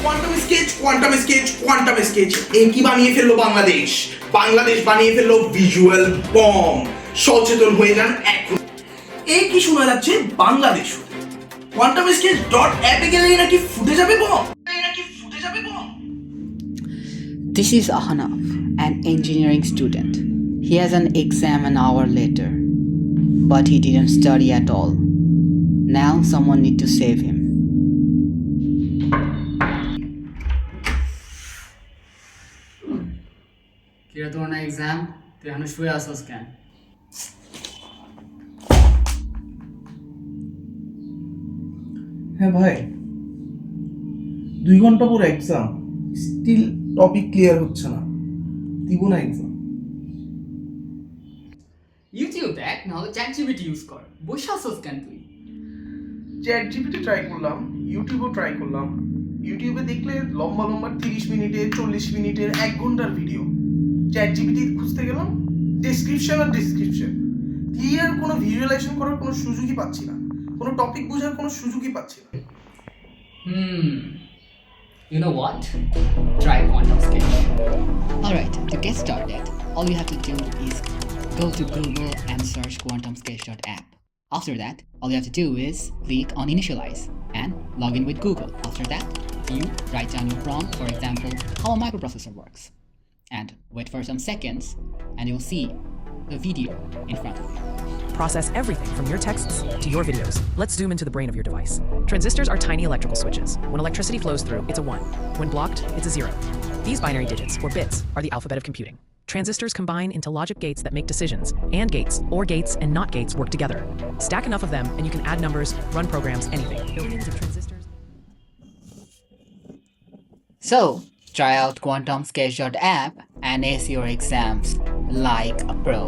Quantum sketch এ কি বানিয়ে ফেললো বাংলাদেশ বানিয়ে ফেললো ভিজুয়াল বম। সচেতন হয়ে যান এখন। এই কি শোনা যাচ্ছে বাংলাদেশ QuantumSketch.app গেলেই নাকি ফুটে যাবে bomb. This is Ahanaf, an engineering student. He has an exam an hour later, but he didn't study at all. Now someone need to save him. কিরে তোর না এক্সাম, তুই এখনো শুয়ে আসছিস কেন? হ্যাঁ ভাই, 2 ঘন্টা পর এক্সাম, স্টিল টপিক ক্লিয়ার হচ্ছে না। দিব না এক্সাম। ইউটিউব দেখ, নাহলে ChatGPT ইউজ কর। বসে আসছিস কেন তুই? ChatGPT ট্রাই করলাম, ইউটিউবও ট্রাই করলাম। ইউটিউবে দেখলে লম্বা 30 মিনিটের, 40 মিনিটের, 1 ঘন্টার ভিডিও। ChatGPT খুঁজতে গেলাম, ডেসক্রিপশন। ক্লিয়ার কোনো ভিজুয়ালাইজেশন করার কোনো সুযোগই পাচ্ছি না, কোনো টপিক বোঝার কোনো সুযোগই পাচ্ছি না। You know what? Try QuantumSketch. Alright, to get started, all you have to do is go to Google and search QuantumSketch.app. After that, all you have to do is click on Initialize and log in with Google. After that, you write down your prompt, for example, how a microprocessor works. And wait for some seconds, and you'll see the video in front of you. Process everything from your texts to your videos. Let's zoom into the brain of your device. Transistors are tiny electrical switches. When electricity flows through, it's a 1. When blocked, it's a 0. These binary digits, or bits, are the alphabet of computing. Transistors combine into logic gates that make decisions. And gates, or gates and not gates, work together. Stack enough of them, and you can add numbers, run programs, anything. Billions of transistors. So, try out QuantumSketch.app and ace your exams like a pro.